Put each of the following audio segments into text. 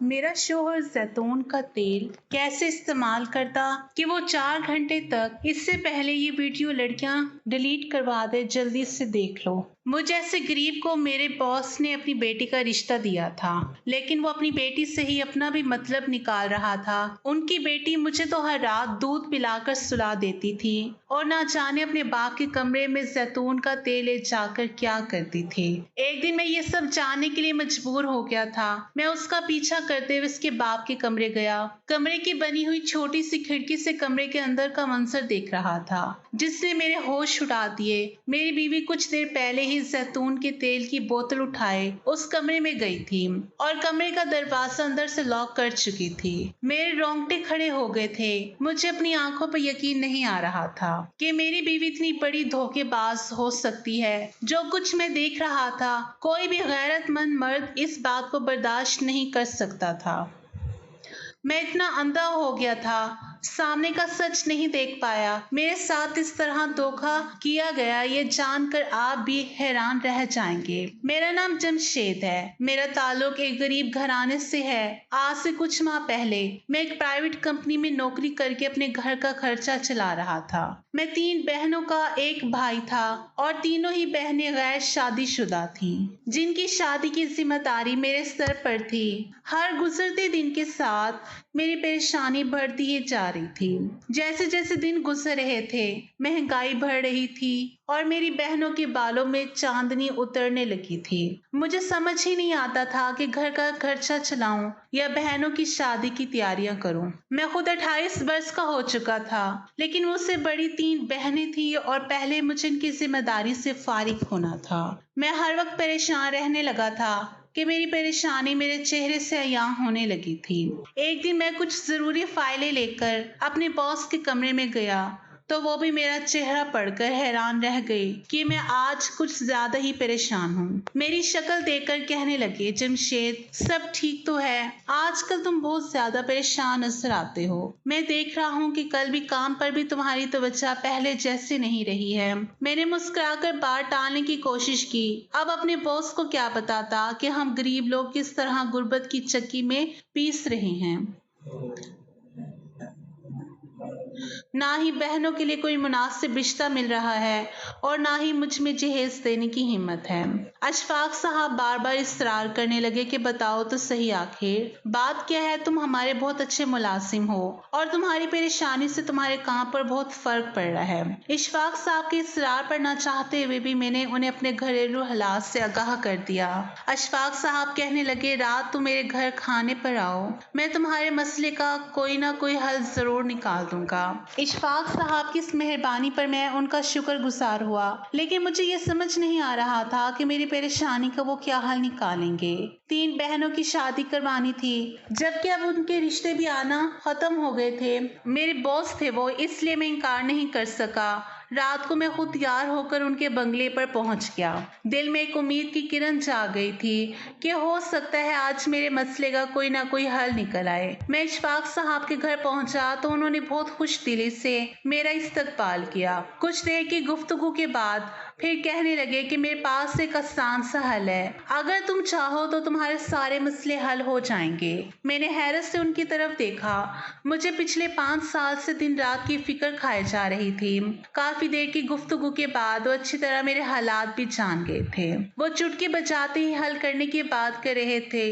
मेरा शौहर ज़ैतून का तेल कैसे इस्तेमाल करता कि वो 4 घंटे तक इससे पहले ये वीडियो लड़कियां डिलीट करवा दे, जल्दी से देख लो। मुझ जैसे गरीब को मेरे बॉस ने अपनी बेटी का रिश्ता दिया था, लेकिन वो अपनी बेटी से ही अपना भी मतलब निकाल रहा था। उनकी बेटी मुझे तो हर रात दूध पिलाकर सुला देती थी और ना जाने अपने बाप के कमरे में ज़ैतून का तेल ले जाकर क्या करती थी। एक दिन मैं ये सब जानने के लिए मजबूर हो गया था। मैं उसका पीछा करते हुए उसके बाप के कमरे गया। कमरे की बनी हुई छोटी सी खिड़की से कमरे के अंदर का मंजर देख रहा था, जिसने मेरे होश उड़ा दिए। मेरी बीवी कुछ देर पहले ही ज़ैतून के तेल की बोतल उठाए उस कमरे में गई थी और कमरे का दरवाजा अंदर से लॉक कर चुकी थी। मेरे रोंगटे खड़े हो गए थे। मुझे अपनी आंखों पर यकीन नहीं आ रहा था कि मेरी बीवी इतनी बड़ी धोखेबाज हो सकती है। जो कुछ मैं देख रहा था, कोई भी गैरतमंद मर्द इस बात को बर्दाश्त नहीं कर सकता था। मैं इतना अंधा हो गया था, सामने का सच नहीं देख पाया। मेरे साथ इस तरह धोखा किया गया, ये जानकर आप भी हैरान रह जाएंगे। मेरा नाम जमशेद है। मेरा ताल्लुक एक गरीब घराने से है। आज से कुछ माह पहले मैं एक प्राइवेट कंपनी में नौकरी करके अपने घर का खर्चा चला रहा था। मैं 3 बहनों का एक भाई था और तीनों ही बहनें गैर शादीशुदा थीं, जिनकी शादी की जिम्मेदारी मेरे सर पर थी। हर गुजरते दिन के साथ मेरी परेशानी बढ़ती ही जा रही थी। जैसे जैसे दिन गुजर रहे थे, महंगाई बढ़ रही थी और मेरी बहनों के बालों में चांदनी उतरने लगी थी। मुझे समझ ही नहीं आता था कि घर का खर्चा चलाऊं या बहनों की शादी की तैयारियां करूं। मैं खुद 28 वर्ष का हो चुका था, लेकिन मुझसे बड़ी 3 बहनें थी और पहले मुझे इनकी जिम्मेदारी से फारिग होना था। मैं हर वक्त परेशान रहने लगा था कि मेरी परेशानी मेरे चेहरे से अयां होने लगी थी। एक दिन मैं कुछ जरूरी फाइलें लेकर अपने बॉस के कमरे में गया, तो वो भी मेरा चेहरा पढ़कर हैरान रह गई कि मैं आज कुछ ज्यादा ही परेशान हूँ। मेरी शक्ल देखकर कहने लगे, जमशेद सब ठीक तो है? आजकल तुम बहुत ज्यादा परेशान नजर आते हो। मैं देख रहा हूँ कि कल भी काम पर भी तुम्हारी तवज्जो पहले जैसी नहीं रही है। मैंने मुस्कुराकर बात टालने की कोशिश की। अब अपने बॉस को क्या बताता कि हम गरीब लोग किस तरह गुर्बत की चक्की में पीस रहे हैं। ना ही बहनों के लिए कोई मुनासिब रिश्ता मिल रहा है और ना ही मुझ में जहेज देने की हिम्मत है। अशफाक साहब बार बार इसरार करने लगे कि बताओ तो सही, आखिर बात क्या है? तुम हमारे बहुत अच्छे मुलाजिम हो और तुम्हारी परेशानी से तुम्हारे काम पर बहुत फर्क पड़ रहा है। इशफाक साहब के इसरार पर ना चाहते हुए भी मैंने उन्हें अपने घरेलू हालात से आगाह कर दिया। अशफाक साहब कहने लगे, रात तुम मेरे घर खाने पर आओ, मैं तुम्हारे मसले का कोई ना कोई हल जरूर निकाल दूंगा। इशफाक साहब की इस मेहरबानी पर मैं उनका शुक्रगुजार हुआ, लेकिन मुझे ये समझ नहीं आ रहा था कि मेरी परेशानी का वो क्या हल निकालेंगे। 3 बहनों की शादी करवानी थी, जबकि अब उनके रिश्ते भी आना खत्म हो गए थे। मेरे बॉस थे वो, इसलिए मैं इनकार नहीं कर सका। रात को मैं खुद तैयार होकर उनके बंगले पर पहुंच गया। दिल में एक उम्मीद की किरण जाग गई थी कि हो सकता है आज मेरे मसले का कोई ना कोई हल निकल आए। मैं इशफाक साहब के घर पहुंचा तो उन्होंने बहुत खुश दिली से मेरा इस्तकबाल किया। कुछ देर की गुफ्तगू के बाद फिर कहने लगे कि मेरे पास एक आसान सा हल है, अगर तुम चाहो तो तुम्हारे सारे मसले हल हो जाएंगे। मैंने हैरत से उनकी तरफ देखा। मुझे पिछले 5 साल से दिन रात की फिक्र खाए जा रही थी। काफी देर की गुफ्तगू के बाद वो अच्छी तरह मेरे हालात भी जान गए थे। वो चुटकी बजाते ही हल करने की बात कर रहे थे।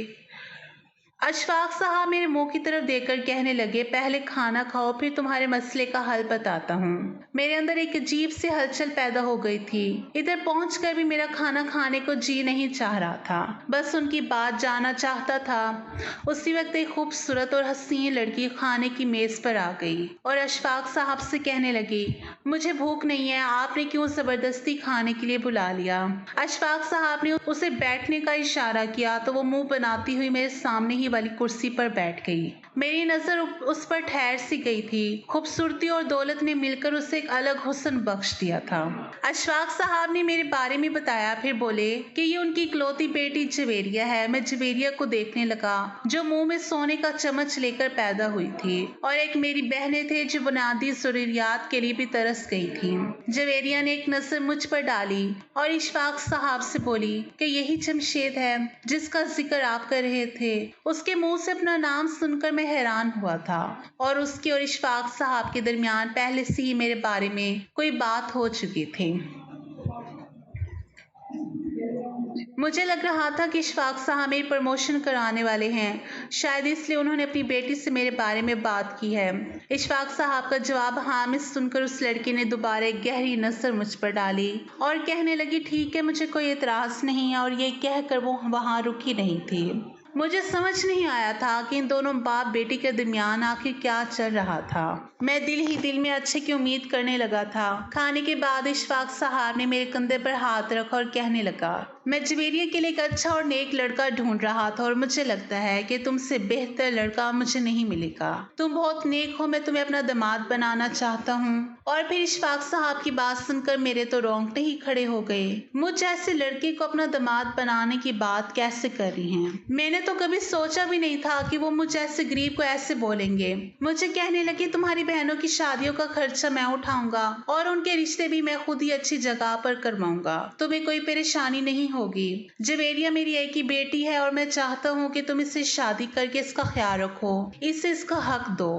अशफाक साहब मेरे मुंह की तरफ देखकर कहने लगे, पहले खाना खाओ, फिर तुम्हारे मसले का हल बताता हूँ। मेरे अंदर एक अजीब सी हलचल पैदा हो गई थी। इधर पहुंचकर भी मेरा खाना खाने को जी नहीं चाह रहा था, बस उनकी बात जानना चाहता था। उसी वक्त एक खूबसूरत और हसीन लड़की खाने की मेज पर आ गई और अशफाक साहब से कहने लगी, मुझे भूख नहीं है, आपने क्यों जबरदस्ती खाने के लिए बुला लिया? अशफाक साहब ने उसे बैठने का इशारा किया तो वो मुंह बनाती हुई मेरे सामने ही वाली कुर्सी पर बैठ गई। मेरी नजर उस पर ठहर सी गई थी। खूबसूरती और दौलत ने मिलकर उसे एक अलग हुस्न बख्श दिया था। अशफाक साहब ने मेरे बारे में बताया, फिर बोले कि ये उनकी इकलौती बेटी जवेरिया है। मैं जवेरिया को देखने लगा, जो मुंह में सोने का चम्मच लेकर पैदा हुई थी, और एक मेरी बहनें थे जो बुनियादी जरूरियात के लिए भी तरस गई थी। जवेरिया ने एक नजर मुझ पर डाली और इशफाक साहब से बोली कि यही जमशेद है जिसका जिक्र आप कर रहे थे। उसके मुंह से अपना नाम सुनकर मैं हैरान हुआ था और उसके और इशफाक साहब के दरमियान पहले से ही मेरे बारे में कोई बात हो चुकी थी। मुझे लग रहा था कि इशफाक साहब मेरी प्रमोशन कराने वाले हैं, शायद इसलिए उन्होंने अपनी बेटी से मेरे बारे में बात की है। इशफाक साहब का जवाब हाँ में सुनकर उस लड़की ने दोबारा एक गहरी नजर मुझ पर डाली और कहने लगी, ठीक है, मुझे कोई एतराज नहीं है, और ये कहकर वो वहां रुकी नहीं थी। मुझे समझ नहीं आया था कि इन दोनों बाप बेटी के दरमियान आखिर क्या चल रहा था। मैं दिल ही दिल में अच्छे की उम्मीद करने लगा था। खाने के बाद इशफाक साहब ने मेरे कंधे पर हाथ रखा और कहने लगा, मैं जवेरिया के लिए एक अच्छा और नेक लड़का ढूंढ रहा था और मुझे लगता है कि तुमसे बेहतर लड़का मुझे नहीं मिलेगा। तुम बहुत नेक हो, मैं तुम्हें अपना दामाद बनाना चाहता हूँ। और फिर इशफाक साहब की बात सुनकर मेरे तो रोंगटे ही खड़े हो गए। मुझ जैसे लड़के को अपना दामाद बनाने की बात कैसे कर रही हैं? मैंने तो कभी सोचा भी नहीं था कि वो मुझ जैसे गरीब को ऐसे बोलेंगे। मुझे कहने लगे, तुम्हारी बहनों की शादियों का खर्चा मैं उठाऊंगा और उनके रिश्ते भी मैं खुद ही अच्छी जगह पर करवाऊंगा। तुम्हें कोई परेशानी नहीं होगी। जवेरिया मेरी एक ही बेटी है और मैं चाहता हूँ कि तुम इससे शादी करके इसका ख्याल रखो, इसे इसका हक दो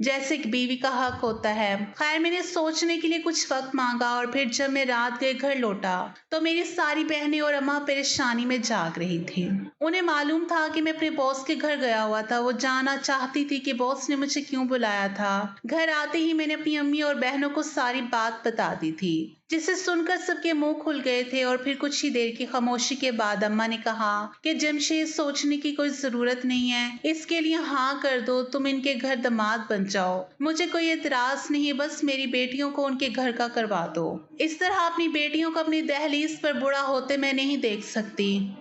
जैसे एक बीवी का हक होता है। खैर, मैंने सोचने के लिए कुछ वक्त मांगा और फिर जब मैं रात गए घर लौटा तो मेरी सारी बहनें और अम्मा परेशानी में जाग रही थी। उन्हें मालूम था कि मैं अपने बॉस के घर गया हुआ था। वो जानना चाहती थी कि बॉस ने मुझे क्यों बुलाया था। घर आते ही मैंने अपनी अम्मी और बहनों को सारी बात बता दी थी, जिसे सुनकर सबके मुंह खुल गए थे। और फिर कुछ ही देर की खामोशी के बाद अम्मा ने कहा कि जमशेद, सोचने की कोई जरूरत नहीं है, इसके लिए हाँ कर दो, तुम इनके घर दामाद बन जाओ। मुझे कोई एतराज नहीं, बस मेरी बेटियों को उनके घर का करवा दो। इस तरह अपनी बेटियों को अपनी दहलीज पर बुरा होते मैं नहीं देख सकती।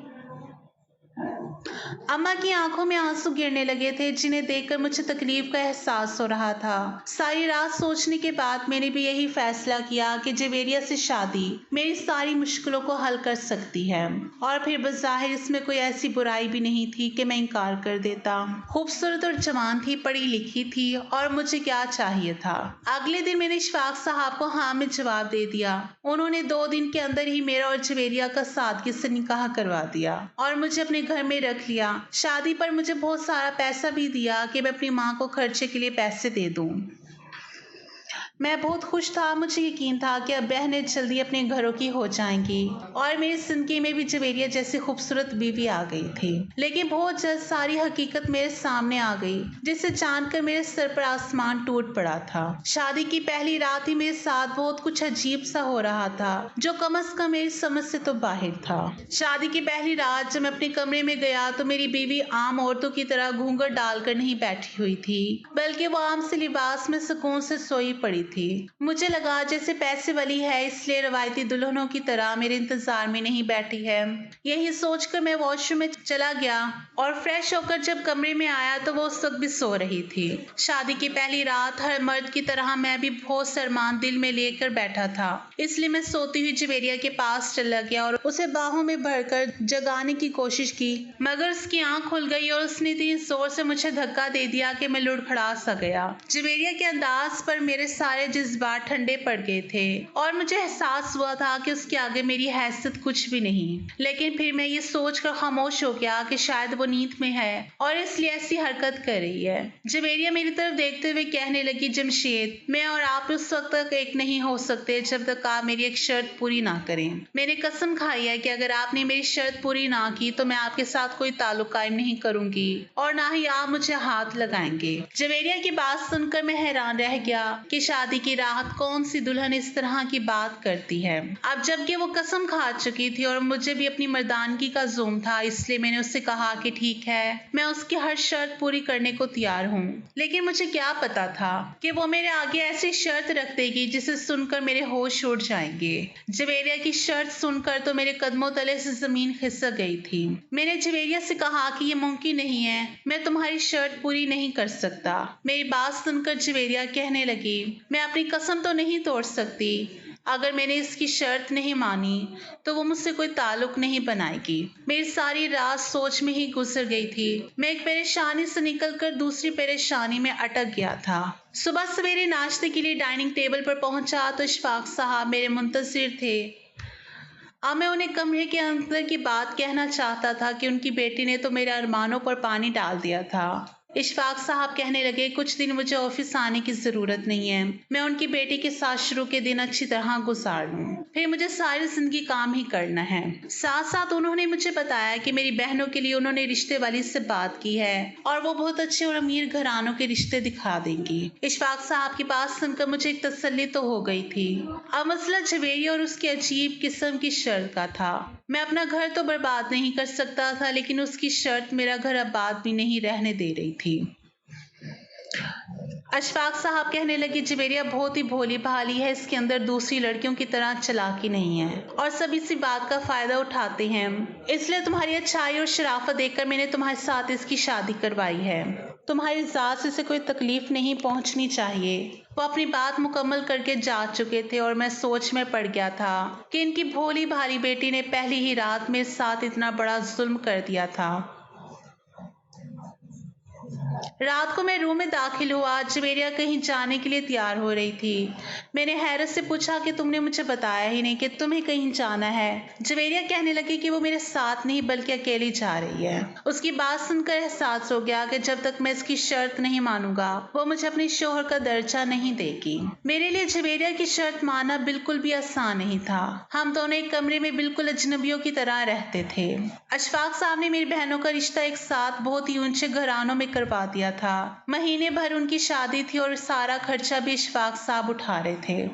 अम्मा की आंखों में आंसू गिरने लगे थे, जिन्हें देखकर मुझे तकलीफ का एहसास हो रहा था। सारी रात सोचने के बाद मैंने भी यही फैसला किया कि जवेरिया से शादी मेरी सारी मुश्किलों को हल कर सकती है। और फिर बज़ाहिर इसमें कोई ऐसी बुराई भी नहीं थी कि मैं इनकार कर देता। खूबसूरत और जवान थी, पढ़ी लिखी थी, और मुझे क्या चाहिए था। अगले दिन मैंने इशफाक साहब को हाँ में जवाब दे दिया। उन्होंने 2 दिन के अंदर ही मेरा और जवेरिया का सादगी से निकाह करवा दिया और मुझे अपने घर में रख लिया। शादी पर मुझे बहुत सारा पैसा भी दिया कि मैं अपनी माँ को खर्चे के लिए पैसे दे दूं। मैं बहुत खुश था। मुझे यकीन था कि अब बहनें जल्दी अपने घरों की हो जाएंगी और मेरी जिंदगी में भी जवेरिया जैसी खूबसूरत बीवी आ गई थी। लेकिन बहुत जल्द सारी हकीकत मेरे सामने आ गई, जिसे जानकर मेरे सर पर आसमान टूट पड़ा था। शादी की पहली रात ही मेरे साथ बहुत कुछ अजीब सा हो रहा था, जो कम से कम मेरी समझ से तो बाहर था। शादी की पहली रात जब मैं अपने कमरे में गया तो मेरी बीवी आम औरतों की तरह घूंघट डालकर नहीं बैठी हुई थी, बल्कि वो आम से लिबास में सुकून से सोई पड़ी थी। मुझे लगा जैसे पैसे वाली है, इसलिए रवायती दुल्हनों की तरह मेरे इंतजार में नहीं बैठी है। यही सोचकर मैं वॉशरूम में चला गया और फ्रेश होकर जब कमरे में आया तो वो उस वक्त भी सो रही थी। शादी की पहली रात हर मर्द की तरह मैं भी बहुत सरमान दिल में लेकर बैठा था, इसलिए मैं सोती हुई जवेरिया के पास चला गया और उसे बाहों में भरकर जगाने की कोशिश की, मगर उसकी आंख खुल गई और उसने इतनी जोर से मुझे धक्का दे दिया कि मैं लुढ़खड़ा सा गया। जवेरिया के अंदाज पर मेरे सारे जज्बात ठंडे पड़ गए थे और मुझे एहसास हुआ था कि उसके आगे मेरी हैसियत कुछ भी नहीं। लेकिन फिर मैं ये सोचकर खामोश हो गया कि शायद वो नींद में है और इसलिए ऐसी हरकत कर रही है। जवेरिया मेरी तरफ देखते हुए कहने लगी, जमशेद, मैं और आप उस वक्त तक एक नहीं हो सकते जब तक आप मेरी एक शर्त पूरी ना करें। मैंने कसम खाई है कि अगर आपने मेरी शर्त पूरी ना की तो मैं आपके साथ कोई ताल्लुक कायम नहीं करूंगी और ना ही आप मुझे हाथ लगाएंगे। जवेरिया की बात सुनकर मैं हैरान रह गया कि शादी की रात कौन सी दुल्हन इस तरह की बात करती है। अब जबकि वो कसम खा चुकी थी और मुझे भी अपनी मर्दानगी का ज़ूम था, इसलिए मैंने उससे कहा कि ठीक है, मैं उसकी हर शर्त पूरी करने को तैयार हूँ। लेकिन मुझे क्या पता था कि वो मेरे आगे ऐसी शर्त रख देगी जिसे सुनकर मेरे होश उड़ जाएंगे। जवेरिया की शर्त सुनकर तो मेरे कदमों तले से जमीन खिसक गई थी। मैंने जवेरिया से कहा कि ये मुमकिन नहीं है, मैं तुम्हारी शर्त पूरी नहीं कर सकता। मेरी बात सुनकर जवेरिया कहने लगी, मैं अपनी कसम तो नहीं तोड़ सकती। अगर मैंने इसकी शर्त नहीं मानी तो वो मुझसे कोई ताल्लुक नहीं बनाएगी। मेरी सारी रात सोच में ही गुजर गई थी। मैं एक परेशानी से निकलकर दूसरी परेशानी में अटक गया था। सुबह सवेरे नाश्ते के लिए डाइनिंग टेबल पर पहुंचा तो इशफाक साहब मेरे मुंतजिर थे। अब मैं उन्हें कमरे के अंदर की बात कहना चाहता था कि उनकी बेटी ने तो मेरे अरमानों पर पानी डाल दिया था। इशफाक साहब कहने लगे, कुछ दिन मुझे ऑफिस आने की जरूरत नहीं है। मैं उनकी बेटी के साथ शुरू के दिन अच्छी तरह गुजार लूं, फिर मुझे सारी जिंदगी काम ही करना है। साथ साथ उन्होंने मुझे बताया कि मेरी बहनों के लिए उन्होंने रिश्ते वाली से बात की है और वो बहुत अच्छे और अमीर घरानों के रिश्ते दिखा देंगी। इशफाक साहब की बात सुनकर मुझे एक तसल्ली तो हो गई थी। अब मसला जवेरिया और उसकी अजीब किस्म की शर्त का था। मैं अपना घर तो बर्बाद नहीं कर सकता था, लेकिन उसकी शर्त मेरा घर आबाद भी नहीं रहने दे रही थी। अशफाक साहब कहने लगे, जवेरिया बहुत ही भोली भाली है, इसके अंदर दूसरी लड़कियों की तरह चालाकी नहीं है और सब इसी बात का फायदा उठाते हैं। इसलिए तुम्हारी अच्छाई और शराफत देखकर मैंने तुम्हारे साथ इसकी शादी करवाई है। तुम्हारी जात से इसे कोई तकलीफ नहीं पहुंचनी चाहिए। वो अपनी बात मुकम्मल करके जा चुके थे और मैं सोच में पड़ गया था कि इनकी भोली भाली बेटी ने पहली ही रात मेरे साथ इतना बड़ा जुल्म कर दिया था। रात को मैं रूम में दाखिल हुआ। जवेरिया कहीं जाने के लिए तैयार हो रही थी। मैंने हैरत से पूछा कि तुमने मुझे बताया ही नहीं कि तुम्हें कहीं जाना है। जवेरिया कहने लगी कि वो मेरे साथ नहीं बल्कि अकेली जा रही है। उसकी बात सुनकर एहसास हो गया कि जब तक मैं इसकी शर्त नहीं मानूंगा वो मुझे अपने शोहर का दर्जा नहीं देगी। मेरे लिए जवेरिया की शर्त मानना बिल्कुल भी आसान नहीं था। हम दोनों एक कमरे में बिल्कुल अजनबियों की तरह रहते थे। अशफाक साहब ने मेरी बहनों का रिश्ता एक साथ बहुत ही ऊंचे घरानों में करवा दिया था। महीने भर उनकी शादी थी और सारा खर्चा भी इशफाक साहब उठा रहे थे।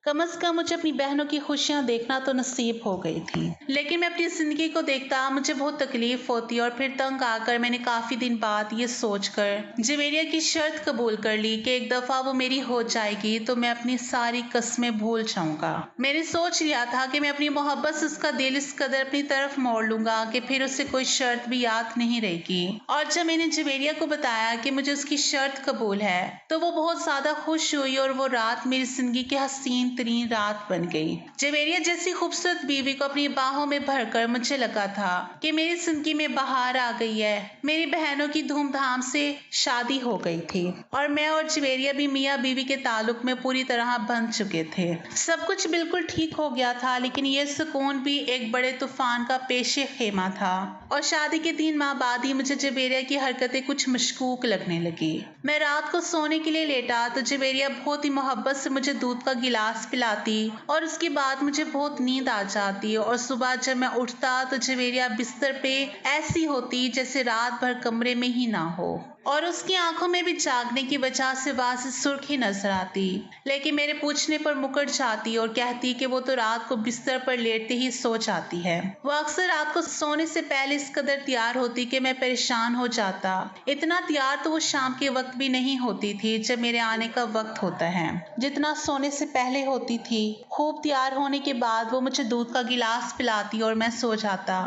कम से कम मुझे अपनी बहनों की खुशियां देखना तो नसीब हो गई थी, लेकिन मैं अपनी जिंदगी को देखता मुझे बहुत तकलीफ होती और फिर तंग आकर मैंने काफी दिन बाद ये सोचकर जवेरिया की शर्त कबूल कर ली कि एक दफा वो मेरी हो जाएगी तो मैं अपनी सारी कस्में भूल जाऊंगा। मैंने सोच लिया था कि मैं अपनी मोहब्बत से उसका दिल इस कदर अपनी तरफ मोड़ लूंगा कि फिर उसे कोई शर्त भी याद नहीं रहेगी। और जब मैंने जवेरिया को बताया कि मुझे उसकी शर्त कबूल है तो वो बहुत ज्यादा खुश हुई और वो रात मेरी जिंदगी की हसीन तरीन रात बन गई। जवेरिया जैसी खूबसूरत बीवी को अपनी बाहों में भरकर मुझे लगा था कि मेरी जिंदगी में बहार आ गई है। मेरी बहनों की धूमधाम से शादी हो गई थी और मैं और जवेरिया भी मियाँ बीवी के ताल्लुक में पूरी तरह बंध चुके थे। सब कुछ बिल्कुल ठीक हो गया था, लेकिन यह सुकून भी एक बड़े तूफान का पेशे खेमा था और शादी के 3 माह बाद ही मुझे जवेरिया की हरकतें कुछ मशकूक लगने लगी। मैं रात को सोने के लिए लेटा तो जवेरिया बहुत ही मोहब्बत से मुझे दूध का गिलास पिलाती और उसके बाद मुझे बहुत नींद आ जाती और सुबह जब मैं उठता तो जवेरिया बिस्तर पे ऐसी होती जैसे रात भर कमरे में ही ना हो और उसकी आंखों में भी जागने की वजह से वाज़ सुर्खी नजर आती, लेकिन मेरे पूछने पर मुकर जाती और कहती कि वो तो रात को बिस्तर पर लेटते ही सो जाती है। वो अक्सर रात को सोने से पहले इस कदर तैयार होती कि मैं परेशान हो जाता। इतना तैयार तो वो शाम के वक्त भी नहीं होती थी जब मेरे आने का वक्त होता है, जितना सोने से पहले होती थी। खूब तैयार होने के बाद वो मुझे दूध का गिलास पिलाती और मैं सो जाता।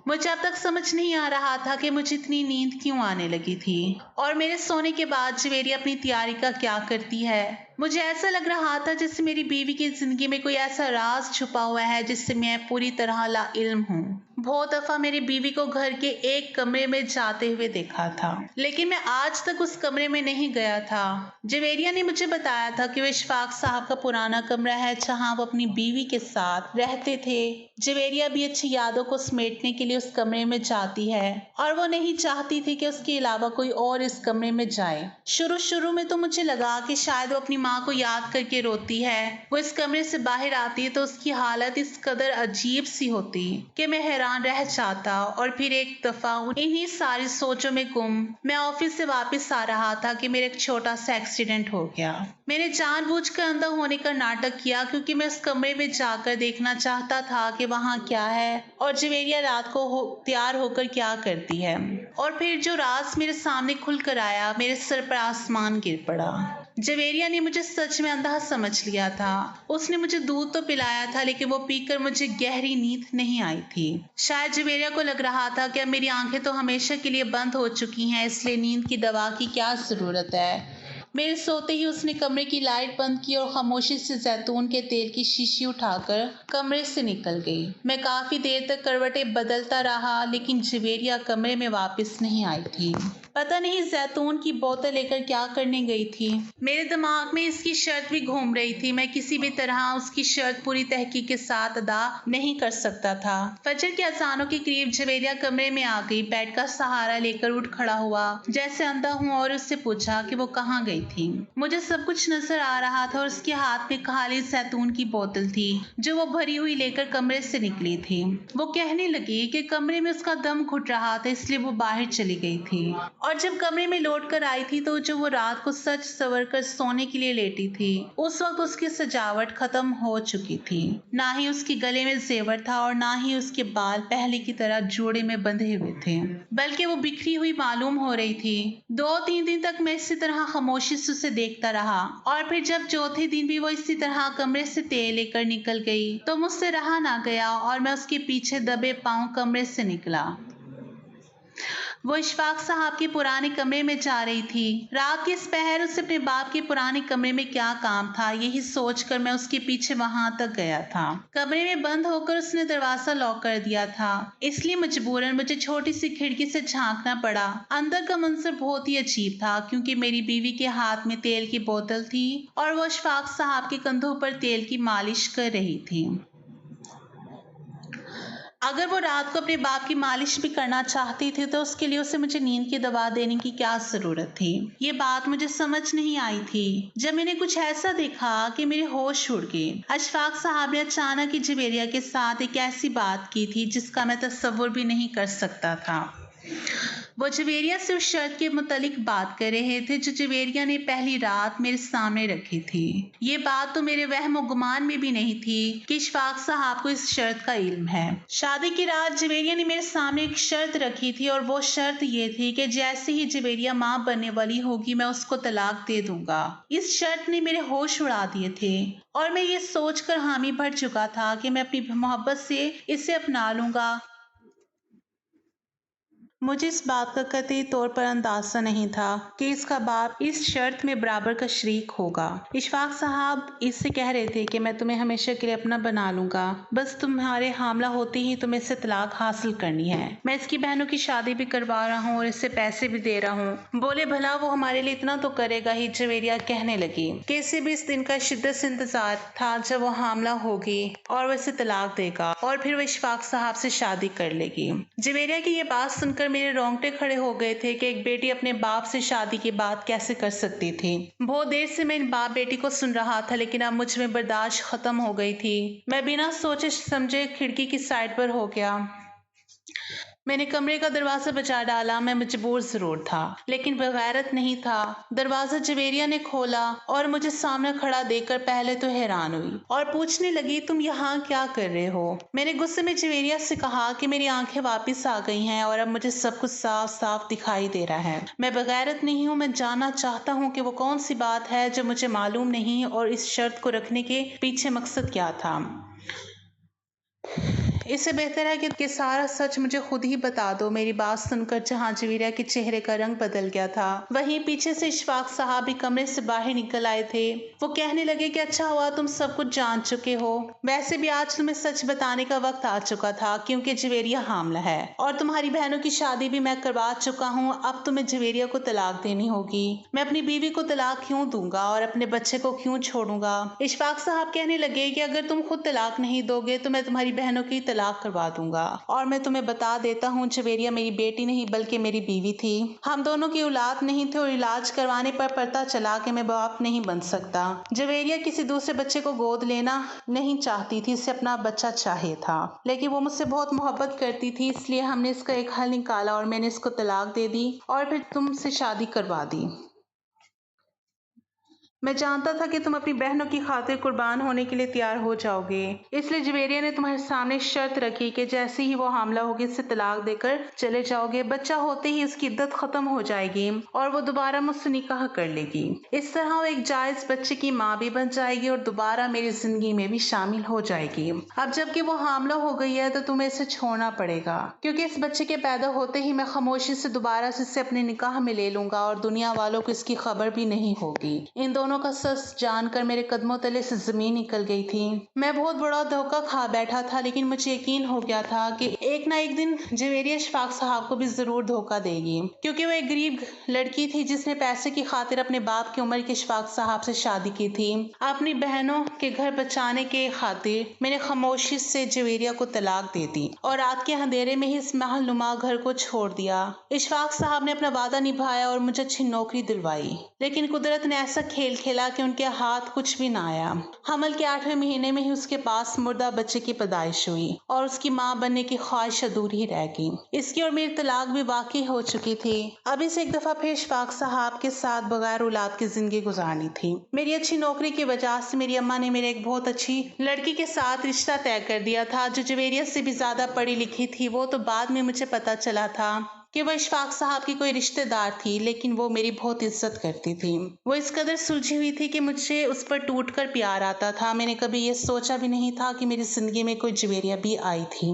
मुझे अब तक समझ नहीं आ रहा था कि मुझे इतनी नींद क्यों आने लगी थी और मेरे सोने के बाद जवेरिया अपनी तैयारी का क्या करती है। मुझे ऐसा लग रहा था जैसे मेरी बीवी की जिंदगी में कोई ऐसा राज छुपा हुआ है जिससे मैं पूरी तरह ला इल्म हूँ। बहुत दफा मेरी बीवी को घर के एक कमरे में जाते हुए देखा था, लेकिन मैं आज तक उस कमरे में नहीं गया था। जवेरिया ने मुझे बताया था कि वो इशफाक साहब का पुराना कमरा है जहाँ वो अपनी बीवी के साथ रहते थे। जवेरिया भी अच्छी यादों को समेटने के लिए उस कमरे में जाती है और वो नहीं चाहती थी कि उसके अलावा कोई और इस कमरे में जाए। शुरू में तो मुझे लगा कि शायद वो अपनी माँ को याद करके रोती है। वो इस कमरे से बाहर आती है तो उसकी हालत इस कदर अजीब सी होती कि मैं हैरान रह जाता और फिर एक दफा इन्हीं सारी सोचों में गुम मैं ऑफिस से वापस आ रहा था कि मेरा एक छोटा सा एक्सीडेंट हो गया। मैंने जानबूझकर अंधा होने का नाटक किया क्योंकि मैं उस कमरे में जाकर देखना चाहता था कि वहाँ क्या है और जवेरिया रात को तैयार होकर क्या करती है। और फिर जो राज मेरे सामने खुल कर आया, मेरे सर पर आसमान गिर पड़ा। जवेरिया ने मुझे सच में अंधा समझ लिया था। उसने मुझे दूध तो पिलाया था, लेकिन वो पीकर मुझे गहरी नींद नहीं आई थी। शायद जवेरिया को लग रहा था कि अब मेरी आंखें तो हमेशा के लिए बंद हो चुकी हैं, इसलिए नींद की दवा की क्या जरूरत है। मेरे सोते ही उसने कमरे की लाइट बंद की और खामोशी से जैतून के तेल की शीशी उठाकर कमरे से निकल गई। मैं काफी देर तक करवटें बदलता रहा, लेकिन जवेरिया कमरे में वापस नहीं आई थी। پتہ نہیں زیتون کی بوتل لے کر کیا کرنے گئی تھی۔ میرے دماغ میں اس کی شرط بھی گھوم رہی تھی۔ میں کسی بھی طرح اس کی شرط پوری تحقیق کے ساتھ ادا نہیں کر سکتا تھا۔ فجر کے اذانوں کے قریب جویریہ کمرے میں آ گئی، بیڈ کا سہارا لے کر اٹھ کھڑا ہوا جیسے اندھا ہوں اور اس سے پوچھا کہ وہ کہاں گئی تھی۔ مجھے سب کچھ نظر آ رہا تھا اور اس کے ہاتھ میں خالص زیتون کی بوتل تھی جو وہ بھری ہوئی لے کر کمرے سے نکلی تھی۔ وہ کہنے لگی کہ کمرے میں اس کا دم گھٹ رہا تھا اس لیے وہ باہر چلی گئی تھی، اور جب کمرے میں لوٹ کر آئی تھی تو جو وہ رات کو سج سور کر سونے کے لیے لیٹی تھی اس وقت اس کی سجاوٹ ختم ہو چکی تھی۔ نہ ہی اس کے گلے میں زیور تھا اور نہ ہی اس کے بال پہلے کی طرح جوڑے میں بندھے ہوئے تھے، بلکہ وہ بکھری ہوئی معلوم ہو رہی تھی۔ 2-3 دن تک میں اسی طرح خاموشی سے اسے دیکھتا رہا، اور پھر جب چوتھے دن بھی وہ اسی طرح کمرے سے تیل لے کر نکل گئی تو مجھ سے رہا نہ گیا اور میں اس کے پیچھے دبے پاؤں کمرے سے نکلا۔ وہ اشفاق صاحب کے پرانے کمرے میں جا رہی تھی۔ رات کے اس پہر اسے اپنے باپ کے پرانے کمرے میں کیا کام تھا، یہی سوچ کر میں اس کے پیچھے وہاں تک گیا تھا۔ کمرے میں بند ہو کر اس نے دروازہ لاک کر دیا تھا، اس لیے مجبوراً مجھے چھوٹی سی کھڑکی سے جھانکنا پڑا۔ اندر کا منظر بہت ہی عجیب تھا کیونکہ میری بیوی کے ہاتھ میں تیل کی بوتل تھی اور وہ اشفاق صاحب کے کندھوں پر تیل کی مالش کر رہی تھی۔ اگر وہ رات کو اپنے باپ کی مالش بھی کرنا چاہتی تھی تو اس کے لیے اسے مجھے نیند کی دوا دینے کی کیا ضرورت تھی؟ یہ بات مجھے سمجھ نہیں آئی تھی جب میں نے کچھ ایسا دیکھا کہ میرے ہوش اڑ گئے۔ اشفاق صاحب نے اچانک ہی جویریہ کے ساتھ ایک ایسی بات کی تھی جس کا میں تصور بھی نہیں کر سکتا تھا۔ وہ جویریہ سے اس شرط کے متعلق بات کر رہے تھے جو جویریہ نے پہلی رات میرے سامنے رکھی تھی۔ یہ بات تو میرے وہم و گمان میں بھی نہیں تھی کہ اشفاق صاحب کو اس شرط کا علم ہے۔ شادی کی رات جویریہ نے میرے سامنے ایک شرط رکھی تھی اور وہ شرط یہ تھی کہ جیسے ہی جویریہ ماں بننے والی ہوگی میں اس کو طلاق دے دوں گا۔ اس شرط نے میرے ہوش اڑا دیے تھے اور میں یہ سوچ کر حامی بھر چکا تھا کہ میں اپنی محبت سے اسے اپنا لوں گا۔ مجھے اس بات کا قطعی طور پر اندازہ نہیں تھا کہ اس کا باپ اس شرط میں برابر کا شریک ہوگا۔ اشفاق صاحب اس سے کہہ رہے تھے کہ میں تمہیں ہمیشہ کے لیے اپنا بنا لوں گا، بس تمہارے حاملہ ہوتے ہی تمہیں اس سے طلاق حاصل کرنی ہے۔ میں اس کی بہنوں کی شادی بھی کروا رہا ہوں اور اسے پیسے بھی دے رہا ہوں۔ بولے بھلا وہ ہمارے لیے اتنا تو کرے گا ہی۔ جویریہ کہنے لگی کہ اسے بھی اس دن کا شدت سے انتظار تھا جب وہ حاملہ ہوگی اور وہ اسے طلاق دے گا اور پھر وہ اشفاق صاحب سے شادی کر لے گی۔ جویریہ کی یہ بات سن کر میرے رونگٹے کھڑے ہو گئے تھے کہ ایک بیٹی اپنے باپ سے شادی کی بات کیسے کر سکتی تھی۔ بہت دیر سے میں ان باپ بیٹی کو سن رہا تھا لیکن اب مجھ میں برداشت ختم ہو گئی تھی۔ میں بنا سوچے سمجھے کھڑکی کی سائڈ پر ہو گیا۔ میں نے کمرے کا دروازہ بجا ڈالا۔ میں مجبور ضرور تھا لیکن بغیرت نہیں تھا۔ دروازہ جویریہ نے کھولا اور مجھے سامنے کھڑا دیکھ کر پہلے تو حیران ہوئی اور پوچھنے لگی تم یہاں کیا کر رہے ہو؟ میں نے غصے میں جویریہ سے کہا کہ میری آنکھیں واپس آ گئی ہیں اور اب مجھے سب کچھ صاف صاف دکھائی دے رہا ہے۔ میں بغیرت نہیں ہوں، میں جاننا چاہتا ہوں کہ وہ کون سی بات ہے جو مجھے معلوم نہیں اور اس شرط کو رکھنے کے پیچھے مقصد کیا تھا۔ اس سے بہتر ہے کہ سارا سچ مجھے خود ہی بتا دو۔ میری بات سن کر جہاں جویریہ کے چہرے کا رنگ بدل گیا تھا وہیں پیچھے سے اشفاق صاحب بھی کمرے سے باہر نکل آئے تھے۔ وہ کہنے لگے کہ اچھا ہوا تم سب کچھ جان چکے ہو، ویسے بھی آج تمہیں سچ بتانے کا وقت آ چکا تھا کیونکہ جویریہ حاملہ ہے اور تمہاری بہنوں کی شادی بھی میں کروا چکا ہوں۔ اب تمہیں جویریہ کو طلاق دینی ہوگی۔ میں اپنی بیوی کو طلاق کیوں دوں گا اور اپنے بچے کو کیوں چھوڑوں گا؟ اشفاق صاحب کہنے لگے کہ اگر تم خود طلاق نہیں دو گے تو میں تمہاری بہنوں کی طلاق کروا دوں گا، اور میں تمہیں بتا دیتا ہوں جویریہ میری بیٹی نہیں بلکہ میری بیوی تھی۔ ہم دونوں کی اولاد نہیں تھی اور علاج کروانے پر پتہ چلا کہ میں باپ نہیں بن سکتا۔ جویریہ کسی دوسرے بچے کو گود لینا نہیں چاہتی تھی، اسے اپنا بچہ چاہیے تھا، لیکن وہ مجھ سے بہت محبت کرتی تھی، اس لیے ہم نے اس کا ایک حل نکالا اور میں نے اس کو طلاق دے دی اور پھر تم سے شادی کروا دی۔ میں جانتا تھا کہ تم اپنی بہنوں کی خاطر قربان ہونے کے لیے تیار ہو جاؤ گے، اس لیے جویریہ نے تمہارے سامنے شرط رکھی کہ جیسے ہی وہ حاملہ ہوگی اسے طلاق دے کر چلے جاؤ گے، بچہ ہوتے ہی اس کی عدت ختم ہو جائے گی اور وہ دوبارہ مجھ سے نکاح کر لے گی۔ اس طرح وہ ایک جائز بچے کی ماں بھی بن جائے گی اور دوبارہ میری زندگی میں بھی شامل ہو جائے گی۔ اب جب کہ وہ حاملہ ہو گئی ہے تو تمہیں اسے چھوڑنا پڑے گا کیونکہ اس بچے کے پیدا ہوتے ہی میں خاموشی سے دوبارہ سے اسے اپنے نکاح میں لے لوں گا اور دنیا والوں کو اس کی خبر بھی نہیں ہوگی۔ ان دونوں दोनों का सच जानकर मेरे कदमों तले से जमीन निकल गई थी। मैं बहुत बड़ा धोखा खा बैठा था, लेकिन मुझे यकीन हो गया था कि एक ना एक दिन जवेरिया इशफाक साहब को भी जरूर धोखा देगी, क्योंकि वो एक गरीब लड़की थी जिसने पैसे की खातिर अपने बाप की उम्र के इशफाक साहब से शादी की थी। अपनी बहनों के घर बचाने के खातिर मैंने खामोशी से जवेरिया को तलाक दे दी और रात के अंधेरे में ही इस महल नुमा घर को छोड़ दिया। इशफाक साहब ने अपना वादा निभाया और मुझे अच्छी नौकरी दिलवाई, लेकिन कुदरत ने ऐसा खेल खेला कि उनके हाथ कुछ भी ना आया। हमल के 8वें महीने में ही उसके पास मुर्दा बच्चे की पैदाइश हुई और उसकी मां बनने की ख्वाहिश अधूरी रह गई। इसकी और मेरी तलाक भी वाकई हो चुकी थी। अभी से एक दफा फिर इशफाक साहब के साथ बगैर औलाद की जिंदगी गुजारनी थी। मेरी अच्छी नौकरी की वजह से मेरी अम्मा ने मेरे एक बहुत अच्छी लड़की के साथ रिश्ता तय कर दिया था, जो जवेरिया से भी ज्यादा पढ़ी लिखी थी। वो तो बाद में मुझे पता चला था कि वो इशफाक साहब की कोई रिश्तेदार थी, लेकिन वो मेरी बहुत इज्जत करती थी। वो इस कदर सुलझी हुई थी कि मुझे उस पर टूटकर प्यार आता था। मैंने कभी ये सोचा भी नहीं था कि मेरी जिंदगी में कोई जवेरिया भी आई थी।